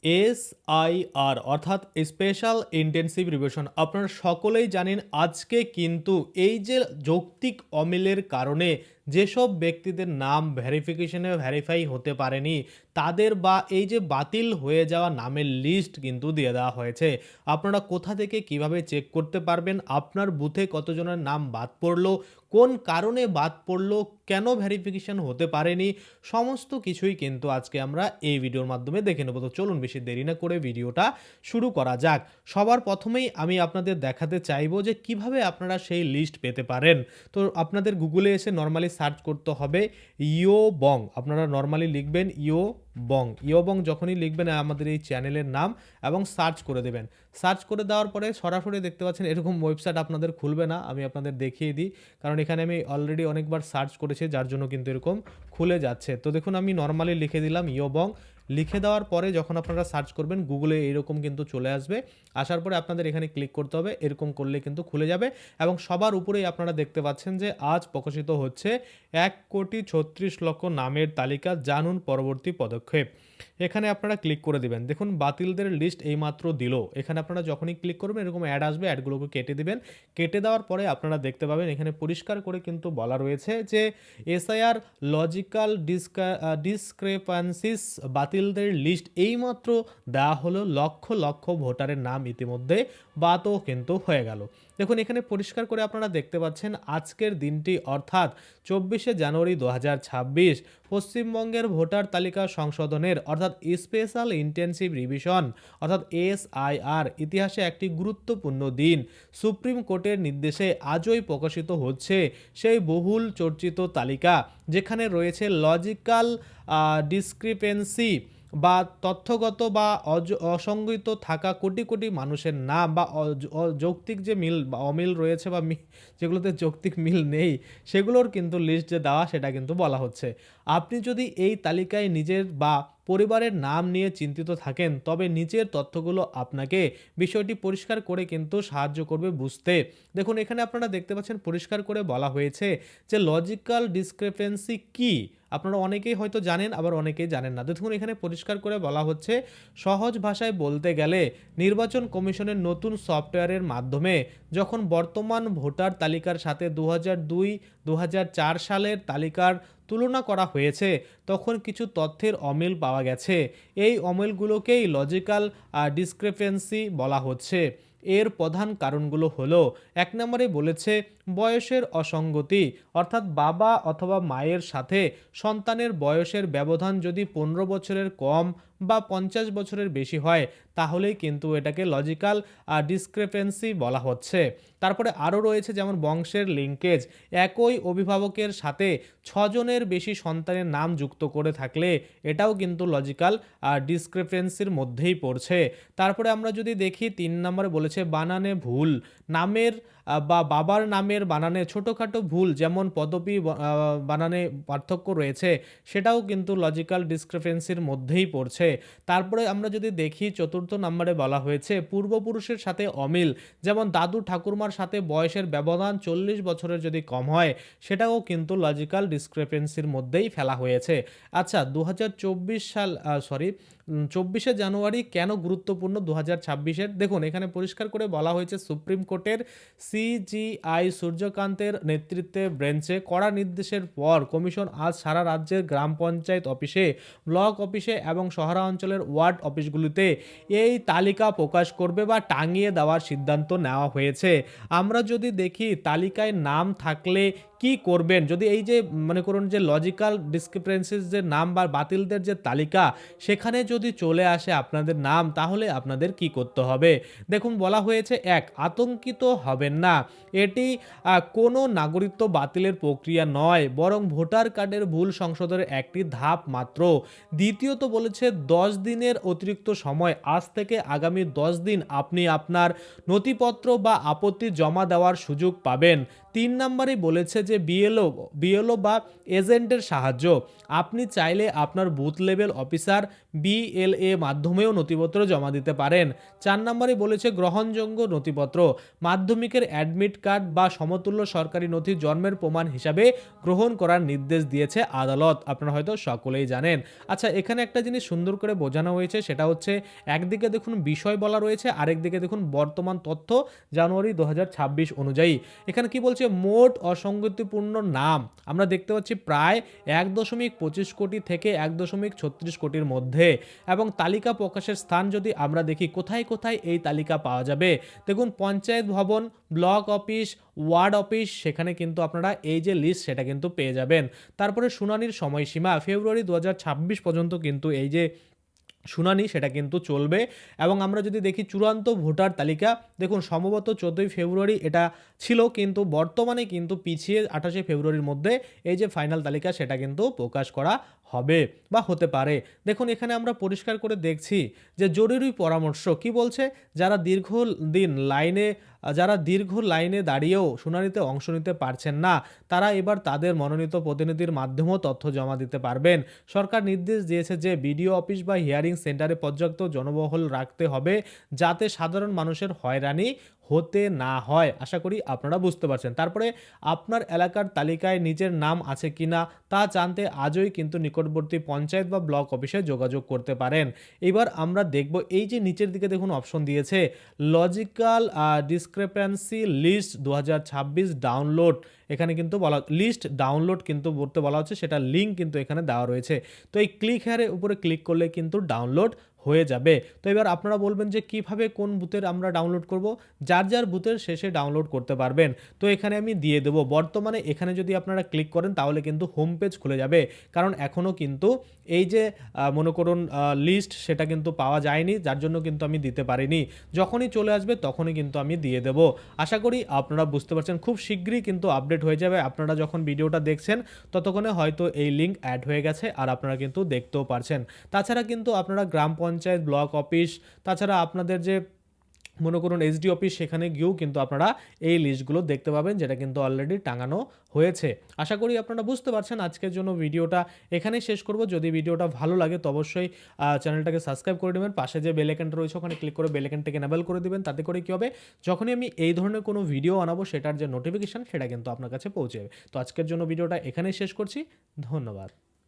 SIR অর্থাৎ special intensive revision আপনারা সকলেই জানেন আজকে কিন্তু এই যে যৌক্তিক অমিলের কারণে যেসব ব্যক্তিদের নাম ভেরিফিকেশনে ভেরিফাই হতে পারেনি তাদের বা এই যে বাতিল হয়ে যাওয়া নামের লিস্ট কিন্তু দিয়ে দেওয়া হয়েছে। আপনারা কোথা থেকে কিভাবে চেক করতে পারবেন আপনার বুথে কতজনের নাম বাদ পড়লো, কোন কারণে বাদ পড়লো, কেন ভেরিফিকেশন হতে পারেনি, সমস্ত কিছুই কিন্তু আজকে আমরা এই ভিডিওর মাধ্যমে দেখে নেব। তো চলুন বেশি দেরি না করে ভিডিওটা শুরু করা যাক। সবার প্রথমেই আমি আপনাদের দেখাতে চাইবো যে কিভাবে আপনারা সেই লিস্ট পেতে পারেন। তো আপনাদের গুগলে এসে নর্মালি সার্চ করতে হবে ইও বং। আপনারা নর্মালি লিখবেন ইও বং যখনই লিখবেন আমাদের এই চ্যানেলের নাম এবং সার্চ করে দেবেন। সার্চ করে দেওয়ার পরে সরাসরি দেখতে পাচ্ছেন এরকম ওয়েবসাইট আপনাদের খুলবে না, আমি আপনাদের দেখিয়ে দিই কারণ এখানে আমি অলরেডি অনেকবার সার্চ করেছি যার জন্য কিন্তু এরকম খুলে যাচ্ছে। তো দেখুন আমি নর্মালি লিখে দিলাম ইয়োবং। লিখে দেওয়ার পরে যখন আপনারা সার্চ করবেন গুগলে এইরকম কিন্তু চলে আসবে। আসার পরে আপনাদের এখানে ক্লিক করতে হবে, এরকম করলে কিন্তু খুলে যাবে এবং সবার উপরেই আপনারা দেখতে পাচ্ছেন যে আজ প্রকাশিত হচ্ছে 1,36,00,000 নামের তালিকা, জানুন পরবর্তী পদক্ষেপ। এখানে আপনারা ক্লিক করে দিবেন। দেখুন বাতিলদের লিস্ট এইমাত্র দিল। এখানে আপনারা যখনই ক্লিক করবেন এরকম অ্যাড আসবে, অ্যাডগুলোকে কেটে দিবেন। কেটে দেওয়ার পরে আপনারা দেখতে পাবেন এখানে পরিষ্কার করে কিন্তু বলা রয়েছে যে এসআইআর লজিক্যাল ডিসক্রেপান্সিস বাতিলদের লিস্ট এইমাত্র দেওয়া হলো, লক্ষ লক্ষ ভোটারের নাম ইতিমধ্যে বাদও কিন্তু হয়ে গেল। দেখুন এখানে পরিষ্কার করে আপনারা দেখতে পাচ্ছেন আজকের দিনটি অর্থাৎ 24শে জানুয়ারি 2026 পশ্চিমবঙ্গের ভোটার তালিকা সংশোধনের অর্থাৎ স্পেশাল ইন্টেনসিভ রিভিশন অর্থাৎ এসআইআর ইতিহাসে একটি গুরুত্বপূর্ণ দিন। সুপ্রিম কোর্টের নির্দেশে আজই প্রকাশিত হচ্ছে সেই বহুল চর্চিত তালিকা যেখানে রয়েছে লজিক্যাল ডিসক্রিপেন্সি বা তথ্যগত বা অসঙ্গত থাকা কোটি কোটি মানুষের নাম বা যৌক্তিক যে মিল বা অমিল রয়েছে বা যেগুলোতে যৌক্তিক মিল নেই সেগুলোর কিন্তু লিস্ট যে দেওয়া সেটা কিন্তু বলা হচ্ছে। আপনি যদি এই তালিকায় নিজের বা পরিবারের নাম নিয়ে চিন্তিত থাকেন তবে নিচের তথ্যগুলো আপনাকে বিষয়টি পরিষ্কার করে কিন্তু সাহায্য করবে বুঝতে। দেখুন এখানে আপনারা দেখতে পাচ্ছেন পরিষ্কার করে বলা হয়েছে যে লজিক্যাল ডিসক্রিপেন্সি কি। আপনারা অনেকেই হয়তো জানেন আবার অনেকেই জানেন না। দেখুন এখানে পরিষ্কার করে বলা হচ্ছে সহজ ভাষায় বলতে গেলে নির্বাচন কমিশনের নতুন সফটওয়্যারের মাধ্যমে যখন বর্তমান ভোটার তালিকার সাথে 2002-2004 সালের তালিকার তুলনা করা হয়েছে তখন কিছু তথ্যের অমিল পাওয়া গেছে। এই অমিলগুলোকেই লজিক্যাল ডিসক্রিপেন্সি বলা হচ্ছে। এর প্রধান কারণগুলো হলো 1 নম্বরে বলেছে বয়সের অসঙ্গতি অর্থাৎ বাবা অথবা মায়ের সাথে সন্তানের বয়সের ব্যবধান যদি 15 বছরের কম বা 50 বছরের বেশি হয় তাহলেই কিন্তু এটাকে লজিক্যাল ডিসক্রিপেন্সি বলা হচ্ছে। তারপরে আরও রয়েছে যেমন বংশের লিঙ্কেজ, একই অভিভাবকের সাথে 6 জনের বেশি সন্তানের নাম যুক্ত করে থাকলে এটাও কিন্তু লজিক্যাল ডিসক্রিপেন্সির মধ্যেই পড়ছে। তারপরে আমরা যদি দেখি 3 নম্বরে বলেছে বানানে ভুল, নামের বা বাবার নামের বানানে ছোটোখাটো ভুল যেমন পদবি বানানে পার্থক্য রয়েছে সেটাও কিন্তু লজিক্যাল ডিসক্রিপেন্সির মধ্যেই পড়ছে। তারপরে আমরা যদি দেখি 4র্থ নম্বরে বলা হয়েছে পূর্বপুরুষের সাথে অমিল, যেমন দাদু ঠাকুরমার সাথে বয়সের ব্যবধান 40 বছরের যদি কম হয় সেটাও কিন্তু লজিক্যাল ডিসক্রিপেন্সির মধ্যেই ফেলা হয়েছে। আচ্ছা 24শে জানুয়ারি কেন গুরুত্বপূর্ণ 2026-এর? দেখুন এখানে পরিষ্কার করে বলা হয়েছে সুপ্রিম কোর্টের সিজিআই সূর্যকান্তের নেতৃত্বে বেঞ্চে কড়া নির্দেশের পর কমিশন আজ সারা রাজ্যের গ্রাম পঞ্চায়েত অফিসে, ব্লক অফিসে এবং শহরাঞ্চলের ওয়ার্ড অফিসগুলিতে এই তালিকা প্রকাশ করবে বা টাঙিয়ে দেওয়ার সিদ্ধান্ত নেওয়া হয়েছে। আমরা যদি দেখি তালিকায় নাম থাকলে কি করবেন, যদি এই যে মনে করুন যে লজিক্যাল ডিসক্রিপেন্সিস যে নাম বা বাতিলদের যে তালিকা সেখানে যদি চলে আসে আপনাদের নাম তাহলে আপনাদের কি করতে হবে। দেখুন বলা হয়েছে 1 আতঙ্কিত হবেন না, এটি কোনো নাগরিকত্ব বাতিলের প্রক্রিয়া নয় বরং ভোটার কার্ডের ভুল সংশোধনের একটি ধাপ মাত্র। দ্বিতীয়ত বলেছে 10 দিনের অতিরিক্ত সময়, আজ থেকে আগামী 10 দিন আপনি আপনার নথিপত্র বা আপত্তি জমা দেওয়ার সুযোগ পাবেন। 3 নম্বরে বলেছে যে বিএলও বা এজেন্টের সাহায্য। আপনি চাইলে আপনার বুথ লেভেল অফিসার বিএলএ মাধ্যমেও নথিপত্র জমা দিতে পারেন। 4 নম্বরে বলেছে গ্রহণযোগ্য নথিপত্র। মাধ্যমিকের অ্যাডমিট কার্ড বা সমতুল্য সরকারি নথি জন্মের প্রমাণ হিসাবে গ্রহণ করার নির্দেশ দিয়েছে আদালত। আপনারা হয়তো সকলেই জানেন। আচ্ছা, এখানে একটা জিনিস সুন্দর করে বোঝানো হয়েছে, সেটা হচ্ছে একদিকে দেখুন বিষয় বলা রয়েছে, আরেকদিকে দেখুন বর্তমান তথ্য জানুয়ারি 2026 অনুযায়ী। এখানে কি বলছে, মোট অসঙ্গতিপূর্ণ নাম আমরা দেখতে পাচ্ছি প্রায় 1.25 কোটি থেকে 1.36 কোটির মধ্যে। এবং তালিকা প্রকাশের স্থান যদি আমরা দেখি কোথায় কোথায় এই তালিকা পাওয়া যাবে, দেখুন পঞ্চায়েত ভবন, ব্লক অফিস, ওয়ার্ড অফিস, সেখানে কিন্তু আপনারা এই যে লিস্ট সেটা কিন্তু পেয়ে যাবেন। তারপরে শুনানির সময়সীমা ফেব্রুয়ারি 2026 পর্যন্ত কিন্তু এই যে শুনানি সেটা কিন্তু চলবে। এবং আমরা যদি দেখি চূড়ান্ত ভোটার তালিকা, দেখুন সম্ভবত 14ই ফেব্রুয়ারি এটা ছিল, কিন্তু বর্তমানে কিন্তু পিছিয়ে 28শে ফেব্রুয়ারির মধ্যে এই যে ফাইনাল তালিকা সেটা কিন্তু প্রকাশ করা হবে বা হতে পারে। দেখুন এখানে আমরা পরিষ্কার করে দেখছি যে জরুরি পরামর্শ কি বলছে, যারা দীর্ঘ লাইনে দাঁড়িয়েও শুনানিতে অংশ নিতে পারছেন না, তারা এবার তাদের মনোনীত প্রতিনিধির মাধ্যমেও তথ্য জমা দিতে পারবেন। সরকার নির্দেশ দিয়েছে যে বিডিও অফিস বা হিয়ারিং সেন্টারে পর্যাপ্ত জনবহুল রাখতে হবে, যাতে সাধারণ মানুষের হয়রানি হতে না হয়। আশা করি আপনারা বুঝতে পারছেন। তারপরে আপনার এলাকার তালিকায় নিজের নাম আছে কিনা তা জানতে আজই কিন্তু নিকটবর্তী পঞ্চায়েত বা ব্লক অফিসে যোগাযোগ করতে পারেন। এবার আমরা দেখব এই যে নিচের দিকে দেখুন অপশন দিয়েছে লজিক্যাল ডিসক্রিপেন্সি লিস্ট 2026 ডাউনলোড। এখানে কিন্তু বলা লিস্ট ডাউনলোড কিন্তু করতে বলা হচ্ছে, সেটা লিঙ্ক কিন্তু এখানে দেওয়া রয়েছে। তো এই ক্লিক হেয়ারের উপরে ক্লিক করলে কিন্তু ডাউনলোড হয়ে যাবে। তো এবার আপনারা বলবেন যে কিভাবে কোন বুথের আমরা ডাউনলোড করব, যার যার বুথের শেষে ডাউনলোড করতে পারবেন। তো এখানে আমি দিয়ে দেবো, বর্তমানে এখানে যদি আপনারা ক্লিক করেন তাহলে কিন্তু হোম পেজ খুলে যাবে, কারণ এখনও কিন্তু এই যে মনে করুন লিস্ট সেটা কিন্তু পাওয়া যায়নি, যার জন্য কিন্তু আমি দিতে পারিনি। যখনই চলে আসবে তখনই কিন্তু আমি দিয়ে দেবো। আশা করি আপনারা বুঝতে পারছেন, খুব শীঘ্রই কিন্তু আপডেট হয়ে যাবে। আপনারা যখন ভিডিওটা দেখছেন ততক্ষণে হয়তো এই লিঙ্ক অ্যাড হয়ে গেছে আর আপনারা কিন্তু দেখতেও পারছেন। তাছাড়া কিন্তু আপনারা গ্রাম পঞ্চায়েত, ব্লক অফিস, তাছাড়া আপনাদের যে মনে করুন এসডি অফিস, সেখানে গিয়েও কিন্তু আপনারা এই লিস্টগুলো দেখতে পাবেন, যেটা কিন্তু অলরেডি টাঙানো হয়েছে। আশা করি আপনারা বুঝতে পারছেন। আজকের জন্য ভিডিওটা এখানেই শেষ করব। যদি ভিডিওটা ভালো লাগে তো অবশ্যই চ্যানেলটাকে সাবস্ক্রাইব করে দেবেন। পাশে যে বেল আইকনটা রয়েছে ওখানে ক্লিক করে বেল আইকনটাকে এনেবল করে দিবেন। তাতে করে কী হবে, যখনই আমি এই ধরনের কোনো ভিডিও বানাবো সেটার যে নোটিফিকেশান সেটা কিন্তু আপনার কাছে পৌঁছে যাবে। তো আজকের জন্য ভিডিওটা এখানেই শেষ করছি। ধন্যবাদ।